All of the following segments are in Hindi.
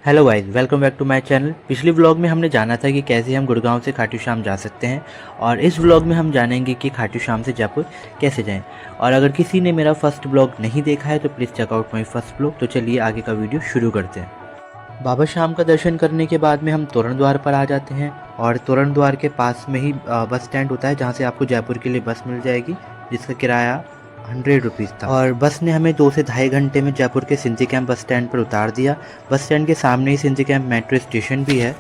Hello guys, welcome back to my channel. पिछले व्लॉग में हमने जाना था कि कैसे हम गुड़गांव से खाटू श्याम जा सकते हैं और इस व्लॉग में हम जानेंगे कि खाटू श्याम से जयपुर कैसे जाएं। और अगर किसी ने मेरा फर्स्ट व्लॉग नहीं देखा है तो please checkout my first vlog. तो चलिए आगे का वीडियो शुरू करते हैं। बाबा श्याम का दर्शन करने के बाद में हम तोरण द्वार पर आ जाते हैं और तोरण द्वार के पास में ही बस स्टैंड होता है जहाँ से आपको जयपुर के लिए बस मिल जाएगी, जिसका किराया 100 रुपीज़ था। और बस ने हमें 2 से ढाई घंटे में जयपुर के सिंधी कैंप बस स्टैंड पर उतार दिया। बस स्टैंड के सामने ही सिंधी कैंप मेट्रो स्टेशन भी है।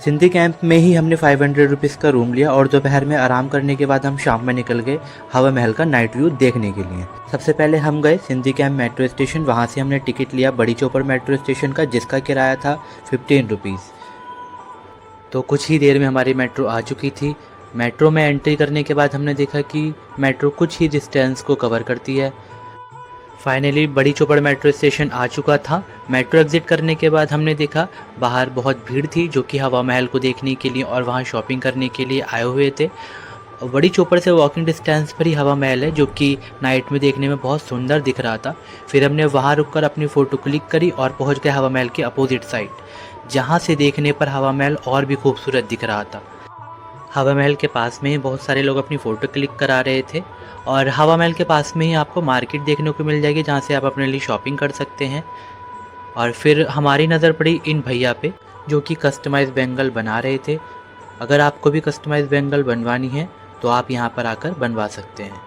सिंधी कैंप में ही हमने 500 रुपीज़ का रूम लिया और दोपहर में आराम करने के बाद हम शाम में निकल गए हवा महल का नाइट व्यू देखने के लिए। सबसे पहले हम गए सिंधी कैंप मेट्रो स्टेशन। वहाँ से हमने टिकट लिया बड़ी चौपड़ मेट्रो स्टेशन का, जिसका किराया था 15 रुपीज़। तो कुछ ही देर में हमारी मेट्रो आ चुकी थी। मेट्रो में एंट्री करने के बाद हमने देखा कि मेट्रो कुछ ही डिस्टेंस को कवर करती है। फाइनली बड़ी चौपड़ मेट्रो स्टेशन आ चुका था। मेट्रो एग्जिट करने के बाद हमने देखा बाहर बहुत भीड़ थी जो कि हवा महल को देखने के लिए और वहाँ शॉपिंग करने के लिए आए हुए थे। बड़ी चौपड़ से वॉकिंग डिस्टेंस पर ही हवा महल है जो कि नाइट में देखने में बहुत सुंदर दिख रहा था। फिर हमने वहाँ रुककर अपनी फ़ोटो क्लिक करी और पहुँच गए हवा महल के अपोजिट साइड, जहाँ से देखने पर हवा महल और भी खूबसूरत दिख रहा था। हवा महल के पास में ही बहुत सारे लोग अपनी फ़ोटो क्लिक करा रहे थे और हवा महल के पास में ही आपको मार्केट देखने को मिल जाएगी जहाँ से आप अपने लिए शॉपिंग कर सकते हैं। और फिर हमारी नज़र पड़ी इन भैया पे जो कि कस्टमाइज़ बैंगल बना रहे थे। अगर आपको भी कस्टमाइज़ बैंगल बनवानी है तो आप यहाँ पर आकर बनवा सकते हैं।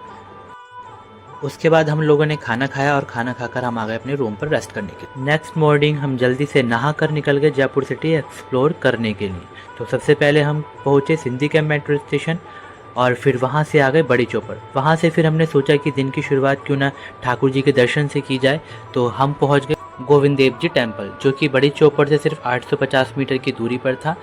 उसके बाद हम लोगों ने खाना खाया और खाना खाकर हम आ गए अपने रूम पर रेस्ट करने के लिए। नेक्स्ट मॉर्निंग हम जल्दी से नहा कर निकल गए जयपुर सिटी एक्सप्लोर करने के लिए। तो सबसे पहले हम पहुँचे सिंधी कैंप मेट्रो स्टेशन और फिर वहाँ से आ गए बड़ी चौपड़। वहाँ से फिर हमने सोचा कि दिन की शुरुआत क्यों ना ठाकुर जी के दर्शन से की जाए, तो हम पहुँच गए गोविंद देव जी टेम्पल, जो कि बड़ी चौपड़ से सिर्फ 850 मीटर की दूरी पर था।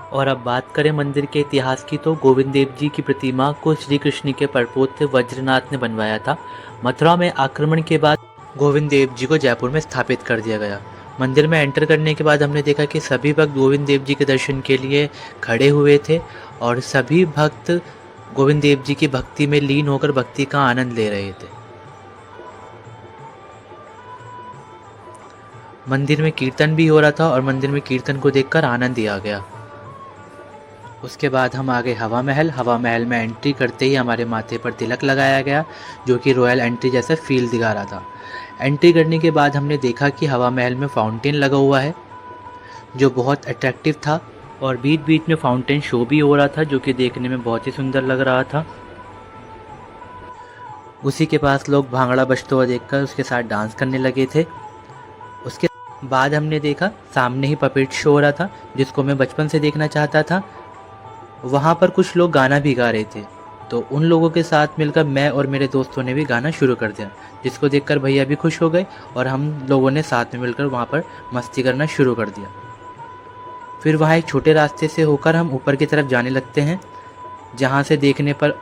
और अब बात करें मंदिर के इतिहास की, तो गोविंद देव जी की प्रतिमा को श्री कृष्ण के परपोते वज्रनाथ ने बनवाया था। मथुरा में आक्रमण के बाद गोविंद देव जी को जयपुर में स्थापित कर दिया गया। मंदिर में एंटर करने के बाद हमने देखा कि सभी भक्त गोविंद देव जी के दर्शन के लिए खड़े हुए थे और सभी भक्त गोविंद देव जी की भक्ति में लीन होकर भक्ति का आनंद ले रहे थे। मंदिर में कीर्तन भी हो रहा था और मंदिर में कीर्तन को देखकर आनंद ही आ गया। उसके बाद हम आ गए हवा महल। हवा महल में एंट्री करते ही हमारे माथे पर तिलक लगाया गया जो कि रॉयल एंट्री जैसा फील दिखा रहा था। एंट्री करने के बाद हमने देखा कि हवा महल में फाउंटेन लगा हुआ है जो बहुत अट्रैक्टिव था और बीच बीच में फाउंटेन शो भी हो रहा था जो कि देखने में बहुत ही सुंदर लग रहा था। उसी के पास लोग भांगड़ा बजते हुआ देखकर उसके साथ डांस करने लगे थे। उसके बाद हमने देखा सामने ही पपेट शो हो रहा था जिसको मैं बचपन से देखना चाहता था। वहाँ पर कुछ लोग गाना भी गा रहे थे, तो उन लोगों के साथ मिलकर मैं और मेरे दोस्तों ने भी गाना शुरू कर दिया, जिसको देखकर भैया भी खुश हो गए और हम लोगों ने साथ में मिलकर वहाँ पर मस्ती करना शुरू कर दिया। फिर वहाँ एक छोटे रास्ते से होकर हम ऊपर की तरफ जाने लगते हैं, जहाँ से देखने पर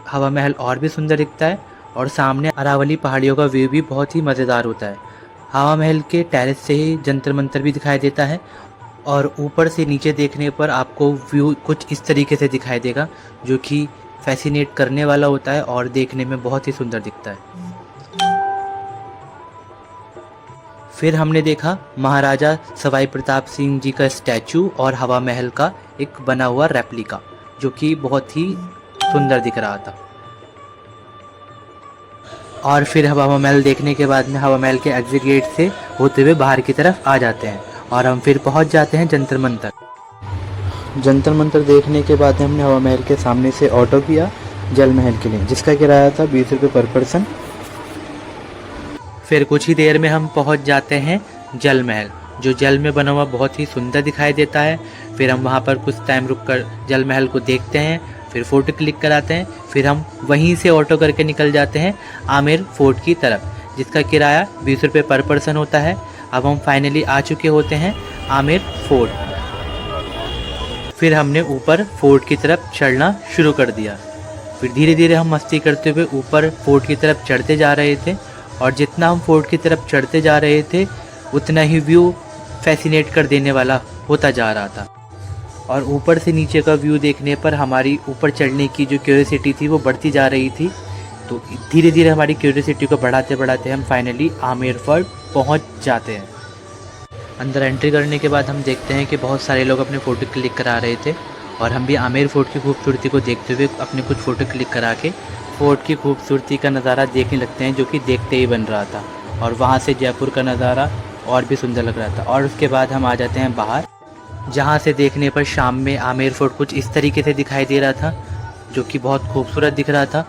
हवा महल और भी सुंदर दिखता है और सामने अरावली पहाड़ियों का व्यू भी बहुत ही मज़ेदार होता है। हवा महल के टेरेस से ही जंतर मंतर भी दिखाई देता है और ऊपर से नीचे देखने पर आपको व्यू कुछ इस तरीके से दिखाई देगा जो कि फैसिनेट करने वाला होता है और देखने में बहुत ही सुंदर दिखता है। फिर हमने देखा महाराजा सवाई प्रताप सिंह जी का स्टैचू और हवा महल का एक बना हुआ रेप्लिका जो कि बहुत ही सुंदर दिख रहा था। और फिर हवा महल देखने के बाद में हवा महल के एग्जिट गेट से होते हुए बाहर की तरफ आ जाते हैं और हम फिर पहुंच जाते हैं जंतर मंतर। जंतर मंतर देखने के बाद हमने हवा महल के सामने से ऑटो किया जल महल के लिए, जिसका किराया था 20 रुपये पर पर्सन। फिर कुछ ही देर में हम पहुंच जाते हैं जल महल, जो जल में बना हुआ बहुत ही सुंदर दिखाई देता है। फिर हम वहां पर कुछ टाइम रुककर जल महल को देखते हैं, फिर फ़ोटो क्लिक कराते हैं। फिर हम वहीं से ऑटो करके निकल जाते हैं आमेर फोर्ट की तरफ, जिसका किराया 20 रुपये पर पर्सन होता है। अब हम फाइनली आ चुके होते हैं आमेर फोर्ट। फिर हमने ऊपर फोर्ट की तरफ चढ़ना शुरू कर दिया। फिर धीरे धीरे हम मस्ती करते हुए ऊपर फोर्ट की तरफ चढ़ते जा रहे थे और जितना हम फोर्ट की तरफ चढ़ते जा रहे थे उतना ही व्यू फैसिनेट कर देने वाला होता जा रहा था। और ऊपर से नीचे का व्यू देखने पर हमारी ऊपर चढ़ने की जो क्यूरियोसिटी थी वो बढ़ती जा रही थी। तो धीरे धीरे हमारी क्यूरियोसिटी को बढ़ाते बढ़ाते हम फाइनली आमेर फोर्ट पहुंच जाते हैं। अंदर एंट्री करने के बाद हम देखते हैं कि बहुत सारे लोग अपने फ़ोटो क्लिक करा रहे थे और हम भी आमेर फ़ोर्ट की खूबसूरती को देखते हुए अपने कुछ फ़ोटो क्लिक करा के फ़ोर्ट की खूबसूरती का नज़ारा देखने लगते हैं, जो कि देखते ही बन रहा था। और वहाँ से जयपुर का नज़ारा और भी सुंदर लग रहा था। और उसके बाद हम आ जाते हैं बाहर, जहाँ से देखने पर शाम में आमेर फ़ोर्ट कुछ इस तरीके से दिखाई दे रहा था, जो कि बहुत खूबसूरत दिख रहा था।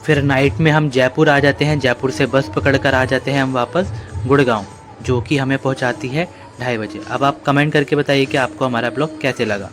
फिर नाइट में हम जयपुर आ जाते हैं। जयपुर से बस पकड़कर आ जाते हैं हम वापस गुड़गांव, जो कि हमें पहुंचाती है 2:30 बजे। अब आप कमेंट करके बताइए कि आपको हमारा ब्लॉग कैसे लगा।